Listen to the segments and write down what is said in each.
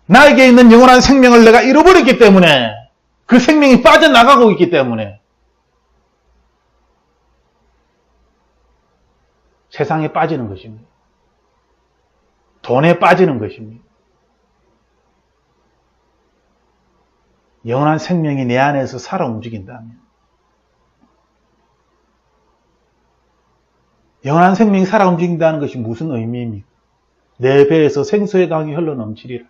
나에게 있는 영원한 생명을 내가 잃어버렸기 때문에, 그 생명이 빠져나가고 있기 때문에 세상에 빠지는 것입니다. 돈에 빠지는 것입니다. 영원한 생명이 내 안에서 살아 움직인다면, 영원한 생명이 살아 움직인다는 것이 무슨 의미입니까? 내 배에서 생수의 강이 흘러넘치리라.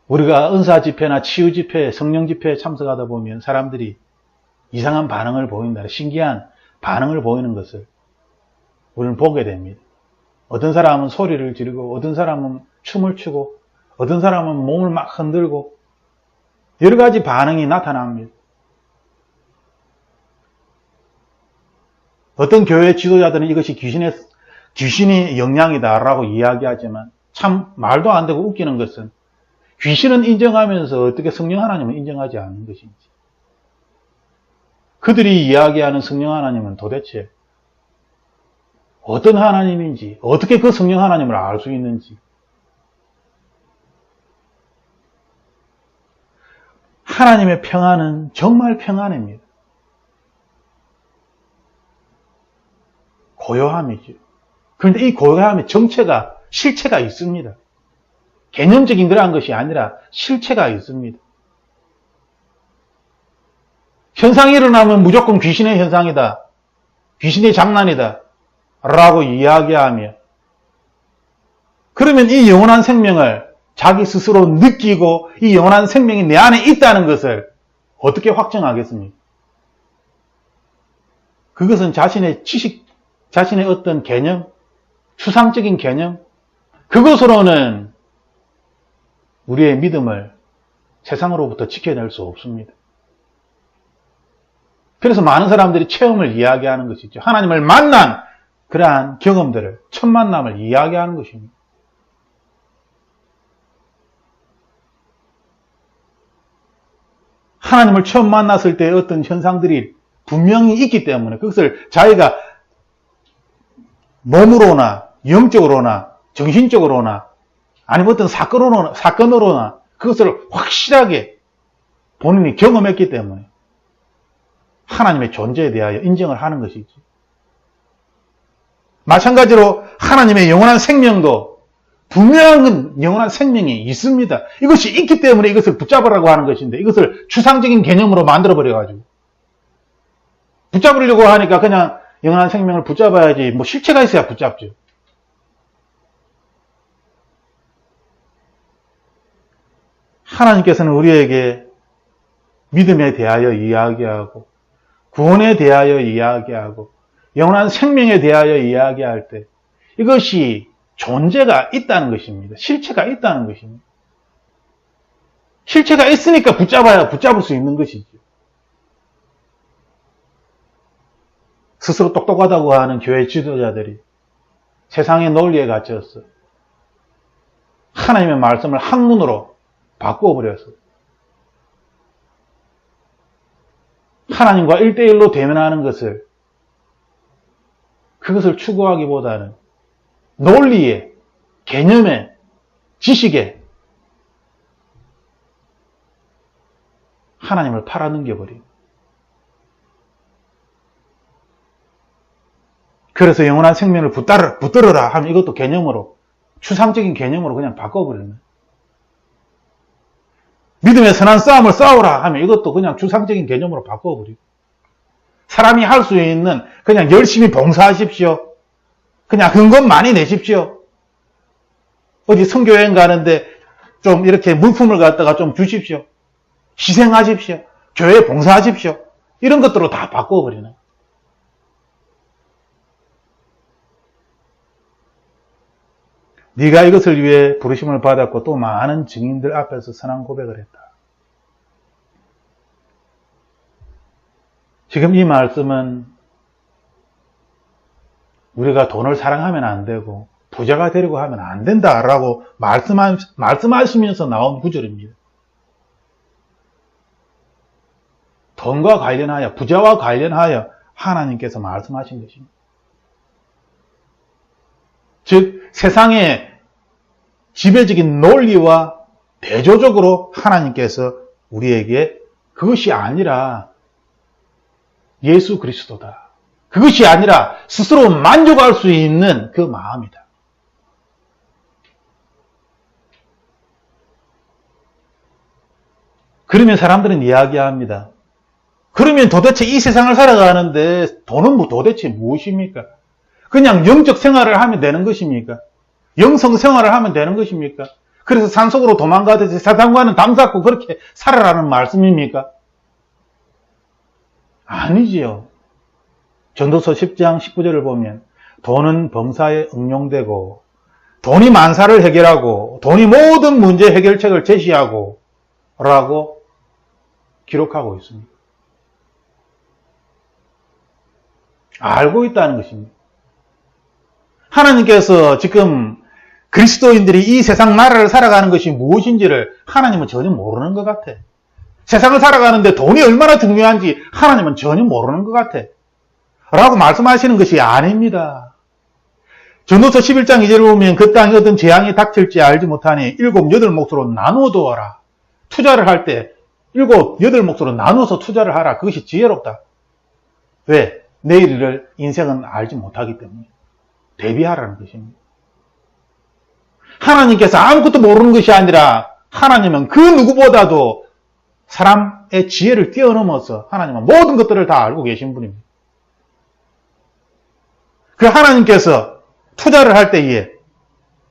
우리가 은사 집회나 치유 집회, 성령 집회에 참석하다 보면 사람들이 이상한 반응을 보인다, 신기한 반응을 보이는 것을 우리는 보게 됩니다. 어떤 사람은 소리를 지르고, 어떤 사람은 춤을 추고, 어떤 사람은 몸을 막 흔들고, 여러 가지 반응이 나타납니다. 어떤 교회 지도자들은 이것이 귀신의 영향이다라고 이야기하지만, 참 말도 안 되고 웃기는 것은 귀신은 인정하면서 어떻게 성령 하나님은 인정하지 않는 것인지, 그들이 이야기하는 성령 하나님은 도대체 어떤 하나님인지, 어떻게 그 성령 하나님을 알 수 있는지. 하나님의 평안은 정말 평안입니다. 고요함이죠. 그런데 이 고요함에 정체가, 실체가 있습니다. 개념적인 그러한 것이 아니라 실체가 있습니다. 현상이 일어나면 무조건 귀신의 현상이다, 귀신의 장난이다 라고 이야기하며, 그러면 이 영원한 생명을 자기 스스로 느끼고 이 영원한 생명이 내 안에 있다는 것을 어떻게 확정하겠습니까? 그것은 자신의 지식, 자신의 어떤 개념, 추상적인 개념, 그것으로는 우리의 믿음을 세상으로부터 지켜낼 수 없습니다. 그래서 많은 사람들이 체험을 이야기하는 것이죠. 하나님을 만난 그러한 경험들을, 첫 만남을 이야기하는 것입니다. 하나님을 처음 만났을 때 어떤 현상들이 분명히 있기 때문에 그것을 자기가 몸으로나 영적으로나 정신적으로나 아니면 어떤 사건으로나 그것을 확실하게 본인이 경험했기 때문에 하나님의 존재에 대하여 인정을 하는 것이지. 마찬가지로 하나님의 영원한 생명도 분명한 영원한 생명이 있습니다. 이것이 있기 때문에 이것을 붙잡으라고 하는 것인데, 이것을 추상적인 개념으로 만들어버려가지고 붙잡으려고 하니까 그냥 영원한 생명을 붙잡아야지, 뭐 실체가 있어야 붙잡죠. 하나님께서는 우리에게 믿음에 대하여 이야기하고, 구원에 대하여 이야기하고, 영원한 생명에 대하여 이야기할 때 이것이 존재가 있다는 것입니다. 실체가 있다는 것입니다. 실체가 있으니까 붙잡아야 붙잡을 수 있는 것이죠. 스스로 똑똑하다고 하는 교회 지도자들이 세상의 논리에 갇혀서 하나님의 말씀을 학문으로 바꾸어버렸어요. 하나님과 1대1로 대면하는 것을, 그것을 추구하기보다는 논리에, 개념에, 지식에 하나님을 팔아넘겨버린. 그래서 영원한 생명을 붙들어라 하면 이것도 개념으로, 추상적인 개념으로 그냥 바꿔버리는. 믿음의 선한 싸움을 싸우라 하면 이것도 그냥 추상적인 개념으로 바꿔버리고, 사람이 할 수 있는 그냥 열심히 봉사하십시오, 그냥 헌금 많이 내십시오, 어디 선교여행 가는데 좀 이렇게 물품을 갖다가 좀 주십시오, 희생하십시오, 교회에 봉사하십시오, 이런 것들로 다 바꿔버리는. 네가 이것을 위해 부르심을 받았고 또 많은 증인들 앞에서 선한 고백을 했다. 지금 이 말씀은 우리가 돈을 사랑하면 안 되고 부자가 되려고 하면 안 된다라고 말씀하시면서 나온 구절입니다. 돈과 관련하여, 부자와 관련하여 하나님께서 말씀하신 것입니다. 즉 세상에 지배적인 논리와 대조적으로 하나님께서 우리에게 그것이 아니라 예수 그리스도다. 그것이 아니라 스스로 만족할 수 있는 그 마음이다. 그러면 사람들은 이야기합니다. 그러면 도대체 이 세상을 살아가는데 돈은 뭐 도대체 무엇입니까? 그냥 영적 생활을 하면 되는 것입니까? 영성 생활을 하면 되는 것입니까? 그래서 산속으로 도망가듯이 사탄과는 담쌓고 그렇게 살아라는 말씀입니까? 아니지요. 전도서 10장 19절을 보면 돈은 범사에 응용되고 돈이 만사를 해결하고 돈이 모든 문제 해결책을 제시하고 라고 기록하고 있습니다. 알고 있다는 것입니다. 하나님께서 지금 그리스도인들이 이 세상 나라를 살아가는 것이 무엇인지를 하나님은 전혀 모르는 것 같아. 세상을 살아가는데 돈이 얼마나 중요한지 하나님은 전혀 모르는 것 같아. 라고 말씀하시는 것이 아닙니다. 전도서 11장 2절을 보면 그 땅에 어떤 재앙이 닥칠지 알지 못하니 7, 8몫으로 나누어 두어라. 투자를 할 때 7, 8몫으로 나누어서 투자를 하라. 그것이 지혜롭다. 왜? 내일을 인생은 알지 못하기 때문에. 대비하라는 것입니다. 하나님께서 아무것도 모르는 것이 아니라 하나님은 그 누구보다도 사람의 지혜를 뛰어넘어서 하나님은 모든 것들을 다 알고 계신 분입니다. 그 하나님께서 투자를 할 때에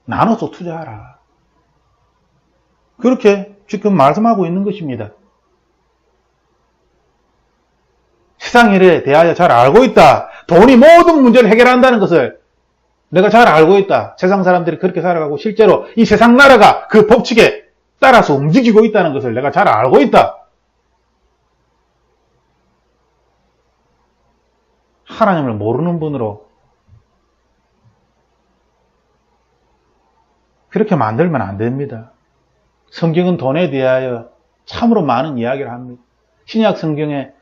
나눠서 투자하라. 그렇게 지금 말씀하고 있는 것입니다. 세상 일에 대하여 잘 알고 있다. 돈이 모든 문제를 해결한다는 것을 내가 잘 알고 있다. 세상 사람들이 그렇게 살아가고 실제로 이 세상 나라가 그 법칙에 따라서 움직이고 있다는 것을 내가 잘 알고 있다. 하나님을 모르는 분으로 그렇게 만들면 안 됩니다. 성경은 돈에 대하여 참으로 많은 이야기를 합니다. 신약 성경의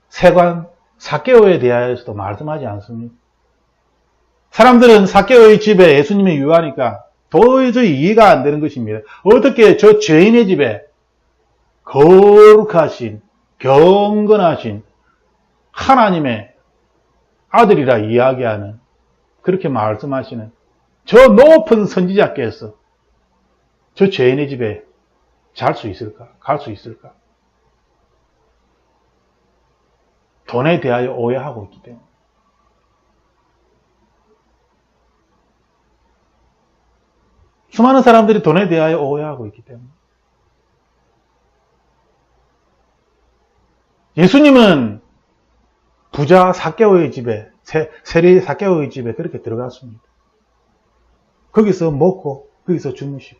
세관 삭개오에 대하여서도 말씀하지 않습니다. 사람들은 삭개오의 집에 예수님이 유하니까 도저히 이해가 안 되는 것입니다. 어떻게 저 죄인의 집에 거룩하신, 경건하신 하나님의 아들이라 이야기하는, 그렇게 말씀하시는 저 높은 선지자께서 저 죄인의 집에 잘 수 있을까? 갈 수 있을까? 돈에 대하여 오해하고 있기 때문에. 수많은 사람들이 돈에 대하여 오해하고 있기 때문에. 예수님은 부자 삭개오의 집에, 세리 삭개오의 집에 그렇게 들어갔습니다. 거기서 먹고 거기서 주무시고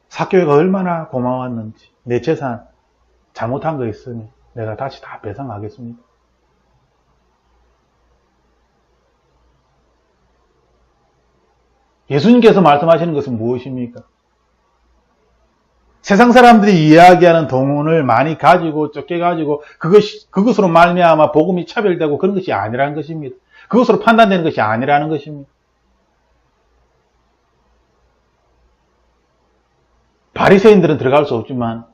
삭개오가 얼마나 고마웠는지, 내 재산 잘못한 거 있으면 내가 다시 다 배상하겠습니다. 예수님께서 말씀하시는 것은 무엇입니까? 세상 사람들이 이야기하는 돈을 많이 가지고 쫓겨가지고 그것으로 말미암아 복음이 차별되고 그런 것이 아니라는 것입니다. 그것으로 판단되는 것이 아니라는 것입니다. 바리새인들은 들어갈 수 없지만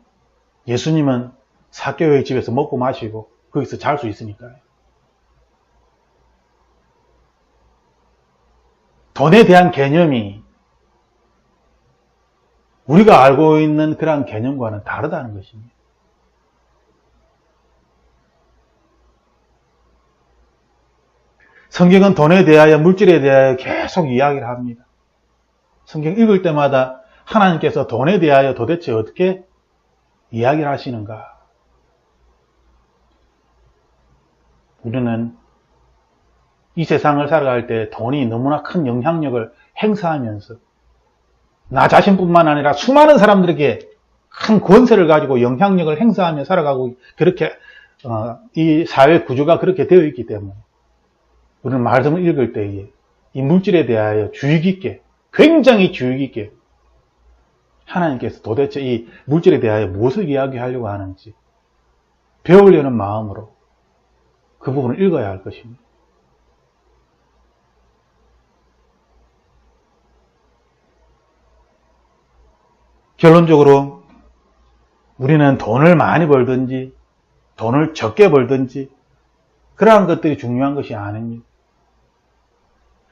예수님은 삭개오의 집에서 먹고 마시고 거기서 잘 수 있으니까요. 돈에 대한 개념이 우리가 알고 있는 그러한 개념과는 다르다는 것입니다. 성경은 돈에 대하여, 물질에 대하여 계속 이야기를 합니다. 성경 읽을 때마다 하나님께서 돈에 대하여 도대체 어떻게 이야기를 하시는가? 우리는 이 세상을 살아갈 때 돈이 너무나 큰 영향력을 행사하면서 나 자신뿐만 아니라 수많은 사람들에게 큰 권세를 가지고 영향력을 행사하며 살아가고 그렇게 이 사회 구조가 그렇게 되어 있기 때문에 우리는 말씀을 읽을 때에 이 물질에 대하여 주의 깊게, 굉장히 주의 깊게 하나님께서 도대체 이 물질에 대하여 무엇을 이야기하려고 하는지 배우려는 마음으로 그 부분을 읽어야 할 것입니다. 결론적으로 우리는 돈을 많이 벌든지 돈을 적게 벌든지 그러한 것들이 중요한 것이 아닙니다.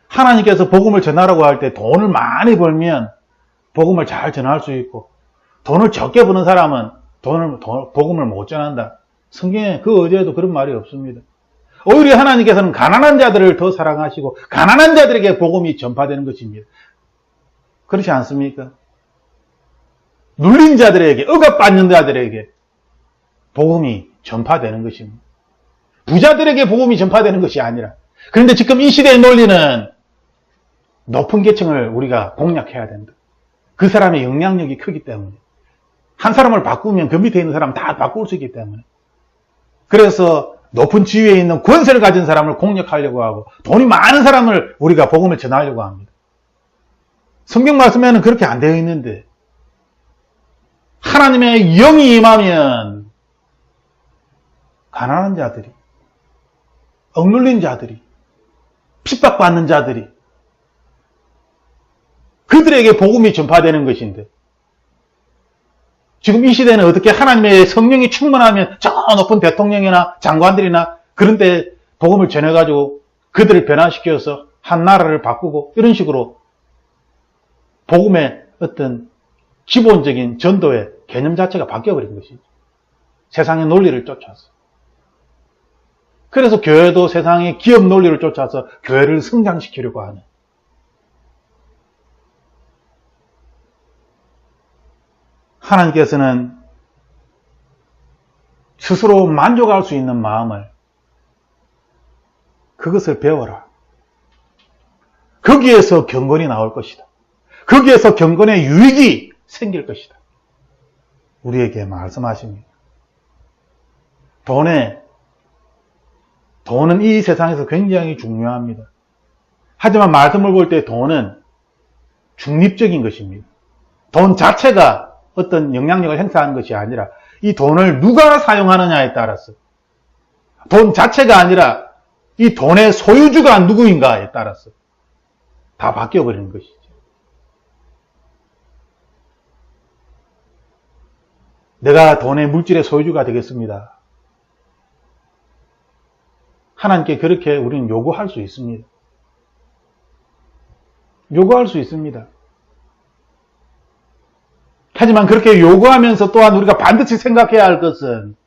하나님께서 복음을 전하라고 할 때 돈을 많이 벌면 복음을 잘 전할 수 있고, 돈을 적게 버는 사람은 복음을 못 전한다. 성경에 그 어디에도 그런 말이 없습니다. 오히려 하나님께서는 가난한 자들을 더 사랑하시고 가난한 자들에게 복음이 전파되는 것입니다. 그렇지 않습니까? 눌린 자들에게, 억압받는 자들에게 복음이 전파되는 것입니다. 부자들에게 복음이 전파되는 것이 아니라. 그런데 지금 이 시대의 논리는 높은 계층을 우리가 공략해야 된다. 그 사람의 영향력이 크기 때문에. 한 사람을 바꾸면 그 밑에 있는 사람 다 바꿀 수 있기 때문에. 그래서 높은 지위에 있는 권세를 가진 사람을 공략하려고 하고 돈이 많은 사람을 우리가 복음을 전하려고 합니다. 성경 말씀에는 그렇게 안 되어 있는데, 하나님의 영이 임하면 가난한 자들이, 억눌린 자들이, 핍박받는 자들이, 그들에게 복음이 전파되는 것인데, 지금 이 시대는 어떻게 하나님의 성령이 충만하면 저 높은 대통령이나 장관들이나 그런 데 복음을 전해가지고 그들을 변화시켜서 한 나라를 바꾸고 이런 식으로 복음의 어떤 기본적인 전도의 개념 자체가 바뀌어버린 것이죠. 세상의 논리를 쫓아서. 그래서 교회도 세상의 기업 논리를 쫓아서 교회를 성장시키려고 하는. 하나님께서는 스스로 만족할 수 있는 마음을, 그것을 배워라. 거기에서 경건이 나올 것이다. 거기에서 경건의 유익이 생길 것이다. 우리에게 말씀하십니다. 돈은 이 세상에서 굉장히 중요합니다. 하지만 말씀을 볼 때 돈은 중립적인 것입니다. 돈 자체가 어떤 영향력을 행사하는 것이 아니라 이 돈을 누가 사용하느냐에 따라서, 돈 자체가 아니라 이 돈의 소유주가 누구인가에 따라서 다 바뀌어버리는 것이죠. 내가 돈의 물질의 소유주가 되겠습니다. 하나님께 그렇게 우리는 요구할 수 있습니다. 요구할 수 있습니다. 하지만 그렇게 요구하면서 또한 우리가 반드시 생각해야 할 것은,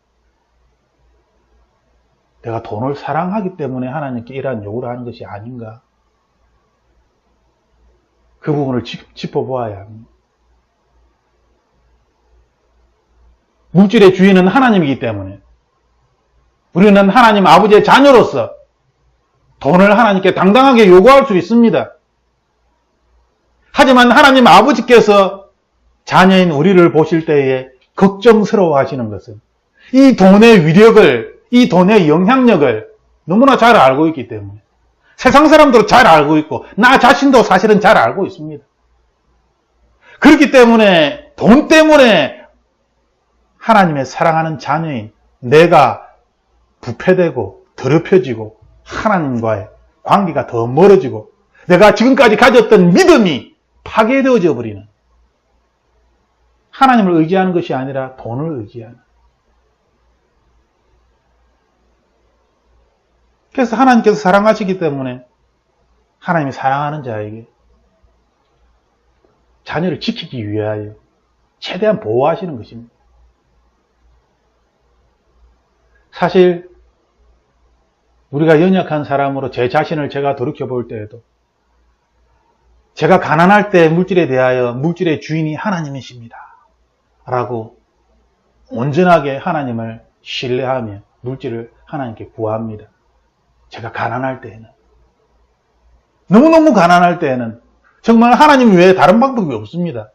내가 돈을 사랑하기 때문에 하나님께 이러한 요구를 하는 것이 아닌가. 그 부분을 짚어보아야 합니다. 물질의 주인은 하나님이기 때문에 우리는 하나님 아버지의 자녀로서 돈을 하나님께 당당하게 요구할 수 있습니다. 하지만 하나님 아버지께서 자녀인 우리를 보실 때에 걱정스러워 하시는 것은 이 돈의 위력을, 이 돈의 영향력을 너무나 잘 알고 있기 때문에, 세상 사람들도 잘 알고 있고 나 자신도 사실은 잘 알고 있습니다. 그렇기 때문에 돈 때문에 하나님의 사랑하는 자녀인 내가 부패되고 더럽혀지고 하나님과의 관계가 더 멀어지고 내가 지금까지 가졌던 믿음이 파괴되어져 버리는, 하나님을 의지하는 것이 아니라 돈을 의지하는. 그래서 하나님께서 사랑하시기 때문에 하나님이 사랑하는 자에게 자녀를 지키기 위하여 최대한 보호하시는 것입니다. 사실 우리가 연약한 사람으로 제 자신을 제가 돌이켜볼 때에도, 제가 가난할 때 물질에 대하여 물질의 주인이 하나님이십니다 라고 온전하게 하나님을 신뢰하며 물질을 하나님께 구합니다. 제가 가난할 때에는, 너무너무 가난할 때에는 정말 하나님 외에 다른 방법이 없습니다.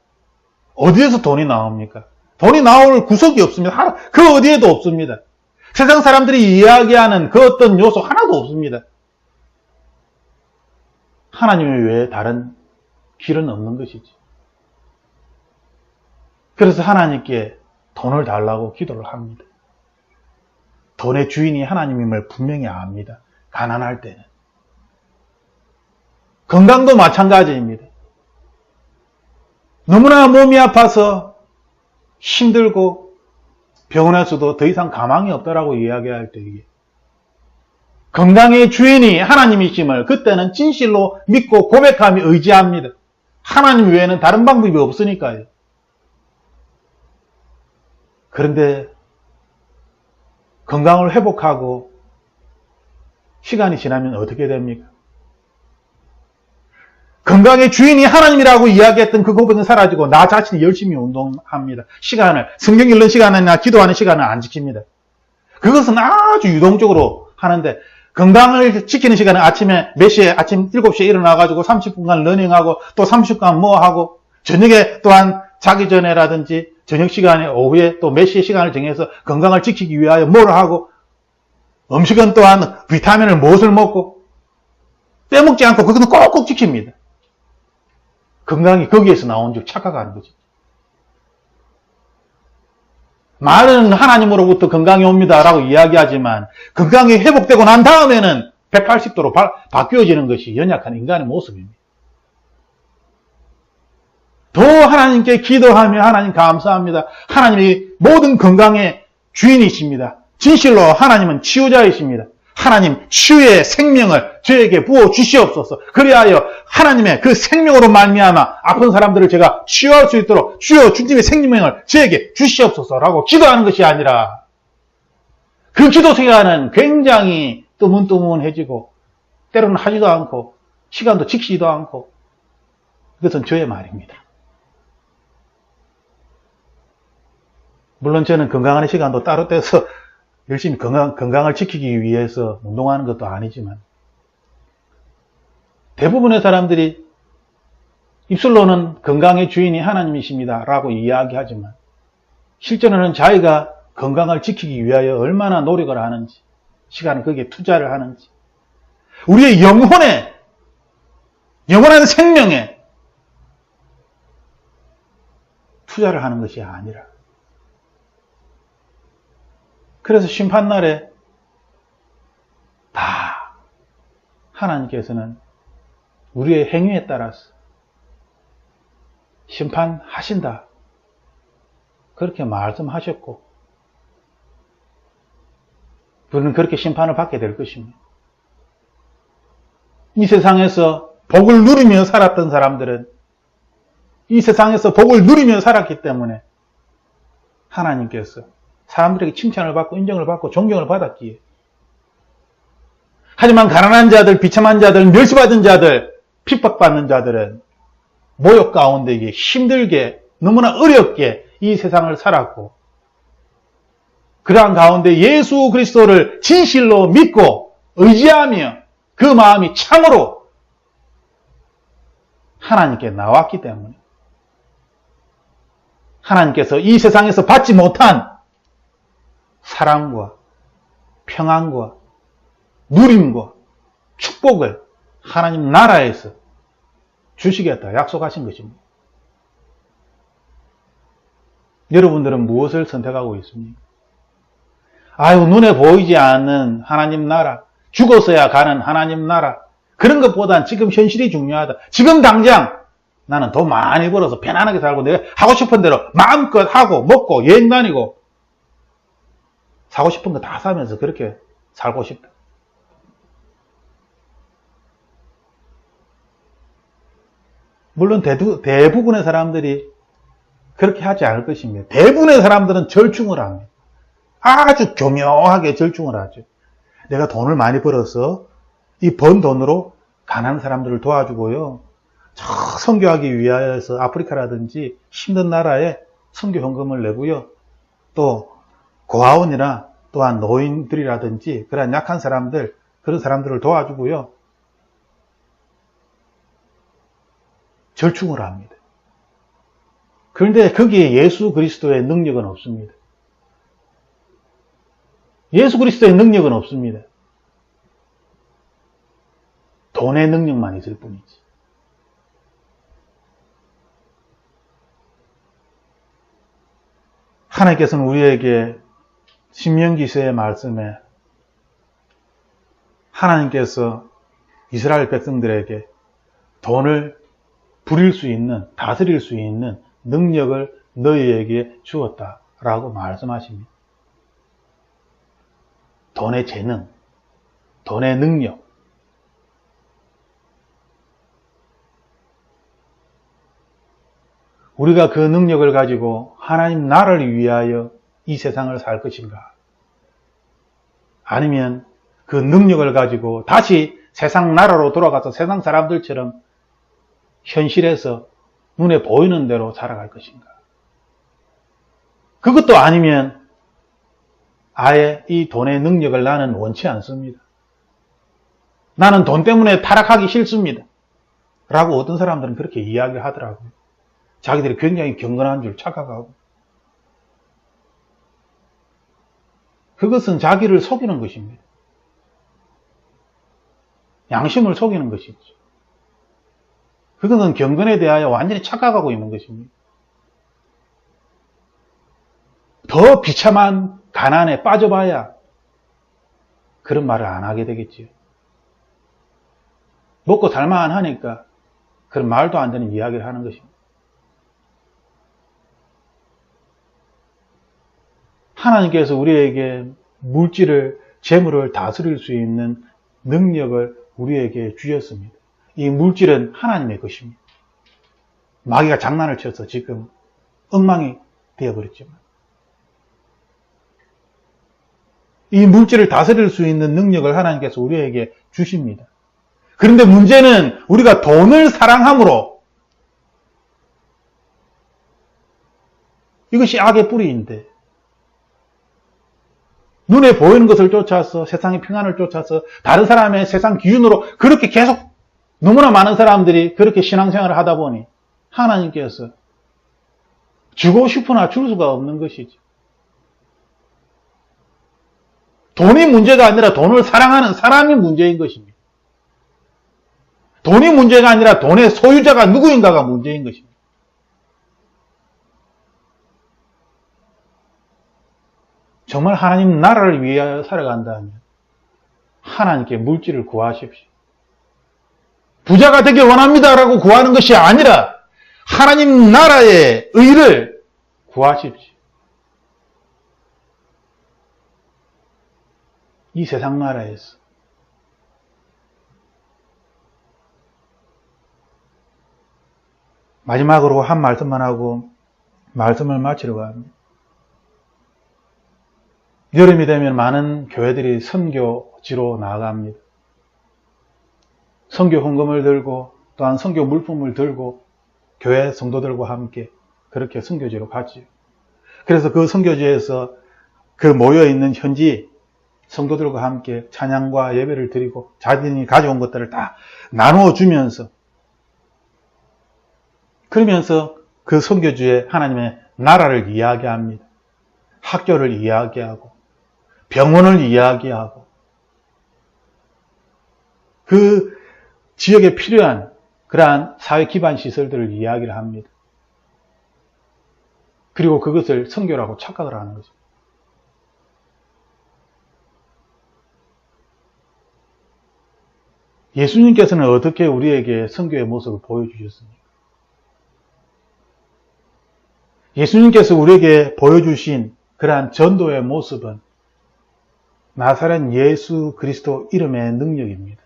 어디에서 돈이 나옵니까? 돈이 나올 구석이 없습니다. 그 어디에도 없습니다. 세상 사람들이 이야기하는 그 어떤 요소 하나도 없습니다. 하나님 외에 다른 길은 없는 것이지. 그래서 하나님께 돈을 달라고 기도를 합니다. 돈의 주인이 하나님임을 분명히 압니다. 가난할 때는. 건강도 마찬가지입니다. 너무나 몸이 아파서 힘들고 병원에서도 더 이상 가망이 없다라고 이야기할 때 건강의 주인이 하나님이심을 그때는 진실로 믿고 고백하며 의지합니다. 하나님 외에는 다른 방법이 없으니까요. 그런데 건강을 회복하고 시간이 지나면 어떻게 됩니까? 건강의 주인이 하나님이라고 이야기했던 그 고백은 사라지고 나 자신이 열심히 운동합니다. 성경 읽는 시간이나 기도하는 시간은 안 지킵니다. 그것은 아주 유동적으로 하는데 건강을 지키는 시간은 아침에 몇 시에 아침 7시에 일어나가지고 30분간 러닝하고 또 30분간 뭐 하고 저녁에 또한 자기 전에라든지 저녁 시간에 오후에 또 몇 시에 시간을 정해서 건강을 지키기 위하여 뭘 하고 음식은 또한 비타민을 무엇을 먹고 빼먹지 않고 그것은 꼭꼭 지킵니다. 건강이 거기에서 나온 줄 착각하는 거죠. 말은 하나님으로부터 건강이 옵니다 라고 이야기하지만 건강이 회복되고 난 다음에는 180도로 바뀌어지는 것이 연약한 인간의 모습입니다. 더 하나님께 기도하며 하나님 감사합니다. 하나님이 모든 건강의 주인이십니다. 진실로 하나님은 치유자이십니다. 하나님 치유의 생명을 저에게 부어 주시옵소서. 그리하여 하나님의 그 생명으로 말미암아 아픈 사람들을 제가 치유할 수 있도록 주여 주님의 생명을 저에게 주시옵소서라고 기도하는 것이 아니라 그 기도 시간은 굉장히 뜨문뜨문해지고 때로는 하지도 않고 시간도 지키지도 않고 그것은 저의 말입니다. 물론 저는 건강한 시간도 따로 떼서 열심히 건강을 지키기 위해서 운동하는 것도 아니지만 대부분의 사람들이 입술로는 건강의 주인이 하나님이십니다 라고 이야기하지만 실제로는 자기가 건강을 지키기 위하여 얼마나 노력을 하는지 시간을 거기에 투자를 하는지 우리의 영혼한 생명에 투자를 하는 것이 아니라 그래서 심판날에 다 하나님께서는 우리의 행위에 따라서 심판하신다. 그렇게 말씀하셨고 우리는 그렇게 심판을 받게 될 것입니다. 이 세상에서 복을 누리며 살았던 사람들은 이 세상에서 복을 누리며 살았기 때문에 하나님께서 사람들에게 칭찬을 받고 인정을 받고 존경을 받았기에 하지만 가난한 자들, 비참한 자들, 멸시받은 자들, 핍박받는 자들은 모욕 가운데 힘들게 너무나 어렵게 이 세상을 살았고 그러한 가운데 예수 그리스도를 진실로 믿고 의지하며 그 마음이 참으로 하나님께 나왔기 때문에 하나님께서 이 세상에서 받지 못한 사랑과 평안과 누림과 축복을 하나님 나라에서 주시겠다 약속하신 것입니다. 여러분들은 무엇을 선택하고 있습니까? 눈에 보이지 않는 하나님 나라, 죽어서야 가는 하나님 나라, 그런 것보단 지금 현실이 중요하다. 지금 당장 나는 돈 많이 벌어서 편안하게 살고 내가 하고 싶은 대로 마음껏 하고 먹고 여행 다니고 사고 싶은 거 다 사면서 그렇게 살고 싶다. 물론 대부분의 사람들이 그렇게 하지 않을 것입니다. 대부분의 사람들은 절충을 합니다. 아주 교묘하게 절충을 하죠. 내가 돈을 많이 벌어서 이 번 돈으로 가난한 사람들을 도와주고요. 선교하기 위하여서 아프리카라든지 힘든 나라에 선교 헌금을 내고요. 또 고아원이나 또한 노인들이라든지 그런 약한 사람들, 그런 사람들을 도와주고요. 절충을 합니다. 그런데 거기에 예수 그리스도의 능력은 없습니다. 예수 그리스도의 능력은 없습니다. 돈의 능력만 있을 뿐이지. 하나님께서는 우리에게 신명기서의 말씀에 하나님께서 이스라엘 백성들에게 돈을 부릴 수 있는, 다스릴 수 있는 능력을 너희에게 주었다라고 말씀하십니다. 돈의 재능, 돈의 능력, 우리가 그 능력을 가지고 하나님 나라를 위하여 이 세상을 살 것인가? 아니면 그 능력을 가지고 다시 세상 나라로 돌아가서 세상 사람들처럼 현실에서 눈에 보이는 대로 살아갈 것인가? 그것도 아니면 아예 이 돈의 능력을 나는 원치 않습니다. 나는 돈 때문에 타락하기 싫습니다. 라고 어떤 사람들은 그렇게 이야기를 하더라고요. 자기들이 굉장히 경건한 줄 착각하고. 그것은 자기를 속이는 것입니다. 양심을 속이는 것이죠. 그것은 경건에 대하여 완전히 착각하고 있는 것입니다. 더 비참한 가난에 빠져봐야 그런 말을 안 하게 되겠지요. 먹고 살만 하니까 그런 말도 안 되는 이야기를 하는 것입니다. 하나님께서 우리에게 물질을, 재물을 다스릴 수 있는 능력을 우리에게 주셨습니다. 이 물질은 하나님의 것입니다. 마귀가 장난을 쳐서 지금 엉망이 되어버렸지만 이 물질을 다스릴 수 있는 능력을 하나님께서 우리에게 주십니다. 그런데 문제는 우리가 돈을 사랑함으로 이것이 악의 뿌리인데 눈에 보이는 것을 쫓아서 세상의 평안을 쫓아서 다른 사람의 세상 기준으로 그렇게 계속 너무나 많은 사람들이 그렇게 신앙생활을 하다 보니 하나님께서 주고 싶으나 줄 수가 없는 것이죠. 돈이 문제가 아니라 돈을 사랑하는 사람이 문제인 것입니다. 돈이 문제가 아니라 돈의 소유자가 누구인가가 문제인 것입니다. 정말 하나님 나라를 위하여 살아간다면 하나님께 물질을 구하십시오. 부자가 되길 원합니다라고 구하는 것이 아니라 하나님 나라의 의를 구하십시오. 이 세상 나라에서 마지막으로 한 말씀만 하고 말씀을 마치려고 합니다. 여름이 되면 많은 교회들이 선교지로 나아갑니다. 선교 헌금을 들고 또한 선교 물품을 들고 교회 성도들과 함께 그렇게 선교지로 갔지요. 그래서 그 선교지에서 그 모여있는 현지 성도들과 함께 찬양과 예배를 드리고 자신이 가져온 것들을 다 나누어 주면서 그러면서 그 선교지에 하나님의 나라를 이야기합니다. 학교를 이야기하고 병원을 이야기하고 그 지역에 필요한 그러한 사회 기반 시설들을 이야기를 합니다. 그리고 그것을 선교라고 착각을 하는 거죠. 예수님께서는 어떻게 우리에게 선교의 모습을 보여주셨습니까? 예수님께서 우리에게 보여주신 그러한 전도의 모습은 나사렛 예수 그리스도 이름의 능력입니다.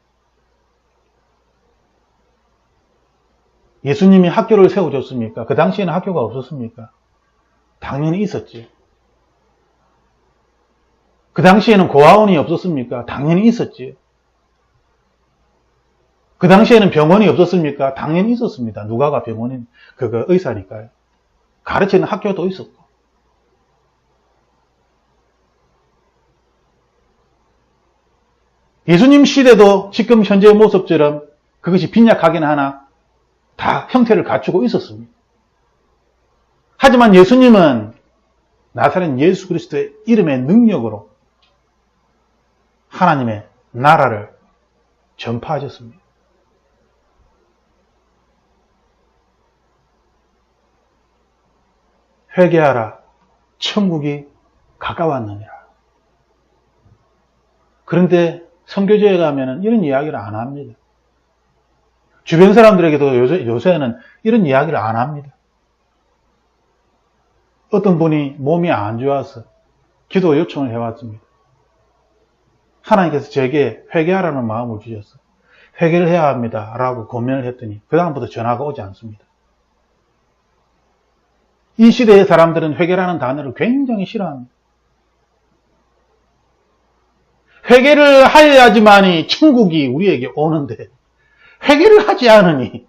예수님이 학교를 세워줬습니까? 그 당시에는 학교가 없었습니까? 당연히 있었죠. 그 당시에는 고아원이 없었습니까? 당연히 있었죠. 그 당시에는 병원이 없었습니까? 당연히 있었습니다. 누가가 병원인 그거 의사니까요. 가르치는 학교도 있었고. 예수님 시대도 지금 현재의 모습처럼 그것이 빈약하긴 하나 다 형태를 갖추고 있었습니다. 하지만 예수님은 나사렛 예수 그리스도의 이름의 능력으로 하나님의 나라를 전파하셨습니다. 회개하라, 천국이 가까웠느니라. 그런데 선교지에 가면은 이런 이야기를 안 합니다. 주변 사람들에게도 요새는 이런 이야기를 안 합니다. 어떤 분이 몸이 안 좋아서 기도 요청을 해왔습니다. 하나님께서 제게 회개하라는 마음을 주셔서 회개를 해야 합니다 라고 권면을 했더니 그 다음부터 전화가 오지 않습니다. 이 시대의 사람들은 회개라는 단어를 굉장히 싫어합니다. 회개를 하여야지만이 천국이 우리에게 오는데 회개를 하지 않으니,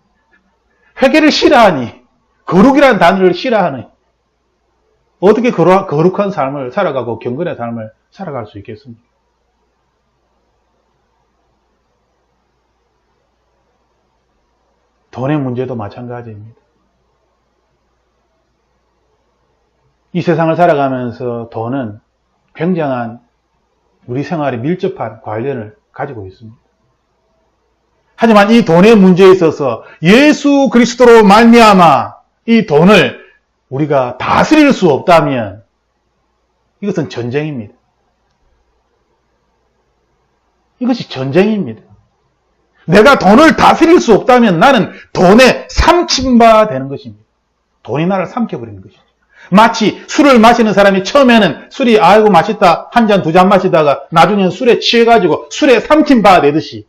회개를 싫어하니, 거룩이라는 단어를 싫어하니 어떻게 거룩한 삶을 살아가고 경건의 삶을 살아갈 수 있겠습니까? 돈의 문제도 마찬가지입니다. 이 세상을 살아가면서 돈은 굉장한 우리 생활에 밀접한 관련을 가지고 있습니다. 하지만 이 돈의 문제에 있어서 예수 그리스도로 말미암아 이 돈을 우리가 다스릴 수 없다면 이것은 전쟁입니다. 이것이 전쟁입니다. 내가 돈을 다스릴 수 없다면 나는 돈에 삼킨 바 되는 것입니다. 돈이 나를 삼켜버리는 것이죠. 마치 술을 마시는 사람이 처음에는 술이 아이고 맛있다 한 잔 두 잔 마시다가 나중에는 술에 취해가지고 술에 삼킨 바 되듯이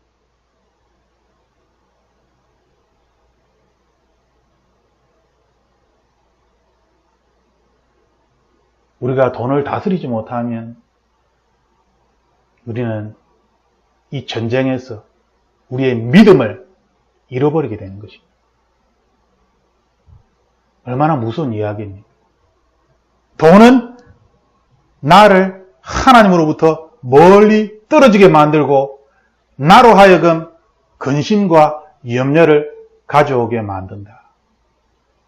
우리가 돈을 다스리지 못하면 우리는 이 전쟁에서 우리의 믿음을 잃어버리게 되는 것입니다. 얼마나 무서운 이야기입니까? 돈은 나를 하나님으로부터 멀리 떨어지게 만들고 나로 하여금 근심과 염려를 가져오게 만든다.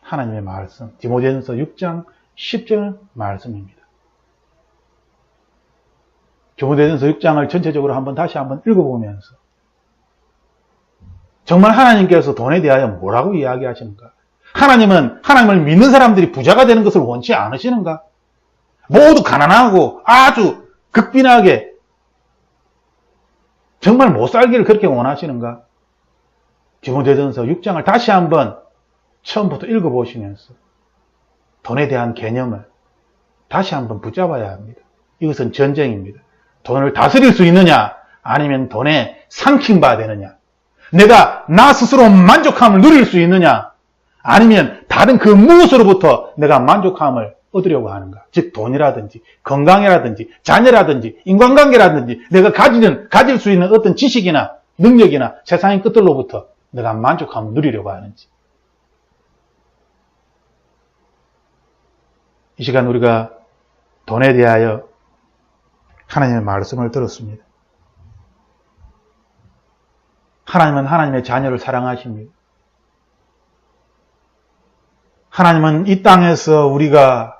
하나님의 말씀, 디모데전서 6장 10절 말씀입니다. 디모데전서 6장을 전체적으로 다시 한번 읽어보면서 정말 하나님께서 돈에 대하여 뭐라고 이야기하시는가? 하나님은 하나님을 믿는 사람들이 부자가 되는 것을 원치 않으시는가? 모두 가난하고 아주 극빈하게 정말 못 살기를 그렇게 원하시는가? 디모데전서 6장을 다시 한번 처음부터 읽어보시면서 돈에 대한 개념을 다시 한번 붙잡아야 합니다. 이것은 전쟁입니다. 돈을 다스릴 수 있느냐 아니면 돈에 삼킨 바 되느냐, 내가 나 스스로 만족함을 누릴 수 있느냐 아니면 다른 그 무엇으로부터 내가 만족함을 얻으려고 하는가. 즉 돈이라든지 건강이라든지 자녀라든지 인간관계라든지 내가 가질 수 있는 어떤 지식이나 능력이나 세상의 끝들로부터 내가 만족함을 누리려고 하는지. 이 시간 우리가 돈에 대하여 하나님의 말씀을 들었습니다. 하나님은 하나님의 자녀를 사랑하십니다. 하나님은 이 땅에서 우리가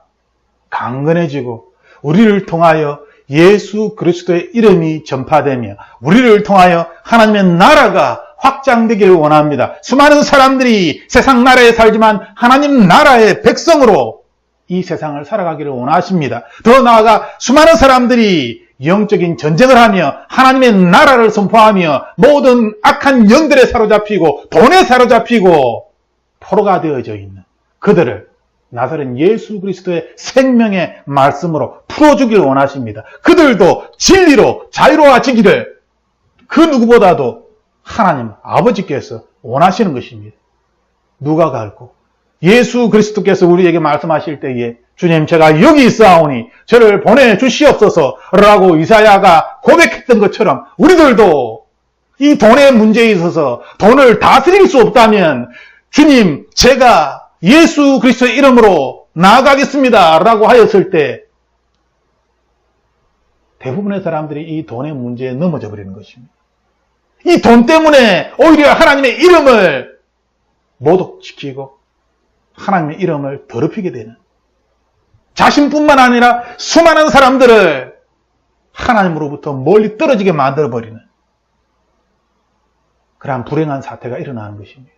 강건해지고 우리를 통하여 예수 그리스도의 이름이 전파되며 우리를 통하여 하나님의 나라가 확장되기를 원합니다. 수많은 사람들이 세상 나라에 살지만 하나님 나라의 백성으로 이 세상을 살아가기를 원하십니다. 더 나아가 수많은 사람들이 영적인 전쟁을 하며 하나님의 나라를 선포하며 모든 악한 영들에 사로잡히고 돈에 사로잡히고 포로가 되어져 있는 그들을 나사렛 예수 그리스도의 생명의 말씀으로 풀어주길 원하십니다. 그들도 진리로 자유로워지기를 그 누구보다도 하나님 아버지께서 원하시는 것입니다. 누가 갈고 예수 그리스도께서 우리에게 말씀하실 때에 주님 제가 여기 있사오니 저를 보내주시옵소서 라고 이사야가 고백했던 것처럼 우리들도 이 돈의 문제에 있어서 돈을 다스릴 수 없다면 주님 제가 예수 그리스도의 이름으로 나아가겠습니다 라고 하였을 때 대부분의 사람들이 이 돈의 문제에 넘어져 버리는 것입니다. 이 돈 때문에 오히려 하나님의 이름을 모독시키고 하나님의 이름을 더럽히게 되는, 자신뿐만 아니라 수많은 사람들을 하나님으로부터 멀리 떨어지게 만들어버리는 그러한 불행한 사태가 일어나는 것입니다.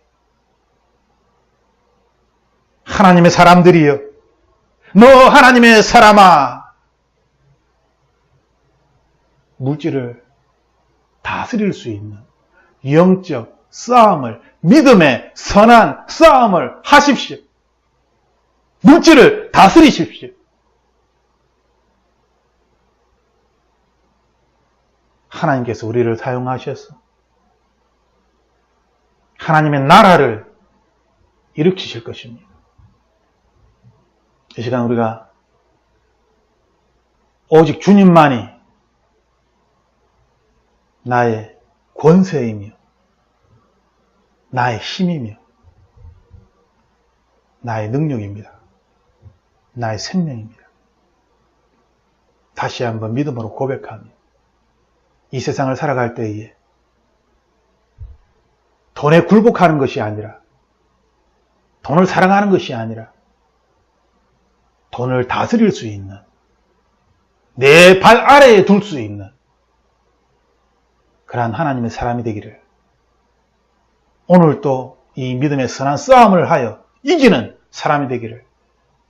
하나님의 사람들이여, 너 하나님의 사람아, 물질을 다스릴 수 있는 영적 싸움을, 믿음의 선한 싸움을 하십시오. 물질을 다스리십시오. 하나님께서 우리를 사용하셔서 하나님의 나라를 일으키실 것입니다. 이 시간 우리가 오직 주님만이 나의 권세이며 나의 힘이며 나의 능력입니다. 나의 생명입니다. 다시 한번 믿음으로 고백하며 이 세상을 살아갈 때에 돈에 굴복하는 것이 아니라, 돈을 사랑하는 것이 아니라 돈을 다스릴 수 있는, 내 발 아래에 둘 수 있는 그러한 하나님의 사람이 되기를, 오늘도 이 믿음의 선한 싸움을 하여 이기는 사람이 되기를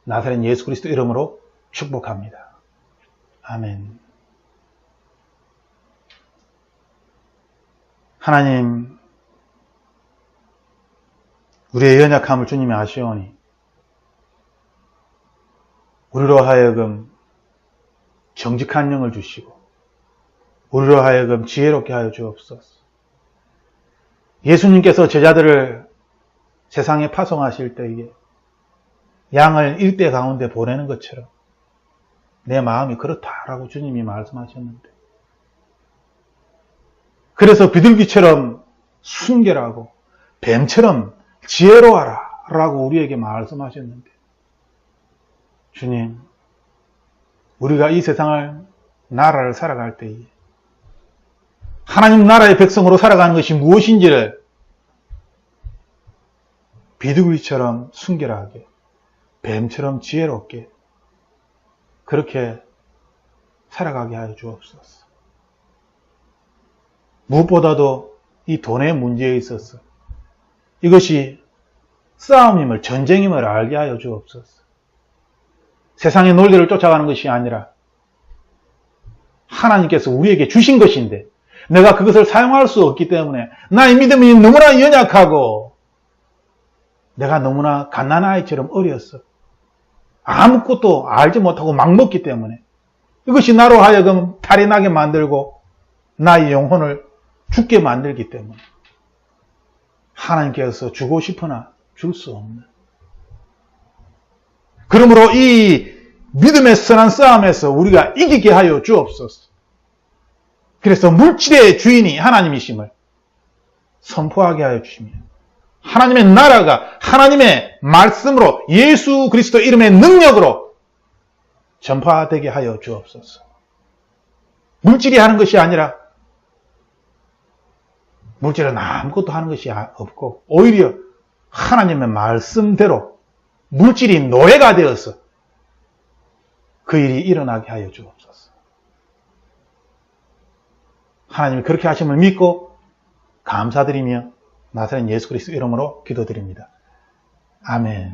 나사렛 예수 그리스도 이름으로 축복합니다. 아멘. 하나님, 우리의 연약함을 주님이 아시오니 우리로 하여금 정직한 영을 주시고 우리로 하여금 지혜롭게 하여 주옵소서. 예수님께서 제자들을 세상에 파송하실 때에 양을 일대 가운데 보내는 것처럼 내 마음이 그렇다라고 주님이 말씀하셨는데, 그래서 비둘기처럼 순결하고 뱀처럼 지혜로워라 라고 우리에게 말씀하셨는데, 주님, 우리가 이 세상을, 나라를 살아갈 때에 하나님 나라의 백성으로 살아가는 것이 무엇인지를 비둘기처럼 순결하게, 뱀처럼 지혜롭게 그렇게 살아가게 하여 주옵소서. 무엇보다도 이 돈의 문제에 있어서 이것이 싸움임을, 전쟁임을 알게 하여 주옵소서. 세상의 논리를 쫓아가는 것이 아니라 하나님께서 우리에게 주신 것인데 내가 그것을 사용할 수 없기 때문에 나의 믿음이 너무나 연약하고 내가 너무나 갓난아이처럼 어려서 아무것도 알지 못하고 막 먹기 때문에 이것이 나로 하여금 탈이 나게 만들고 나의 영혼을 죽게 만들기 때문에 하나님께서 주고 싶으나 줄 수 없는, 그러므로 이 믿음의 선한 싸움에서 우리가 이기게 하여 주옵소서. 그래서 물질의 주인이 하나님이심을 선포하게 하여 주시며 하나님의 나라가 하나님의 말씀으로 예수 그리스도 이름의 능력으로 전파되게 하여 주옵소서. 물질이 하는 것이 아니라 물질은 아무것도 하는 것이 없고 오히려 하나님의 말씀대로 물질이 노예가 되어서 그 일이 일어나게 하여 주옵소서. 하나님이 그렇게 하심을 믿고 감사드리며 나사렛 예수 그리스도 이름으로 기도드립니다. 아멘.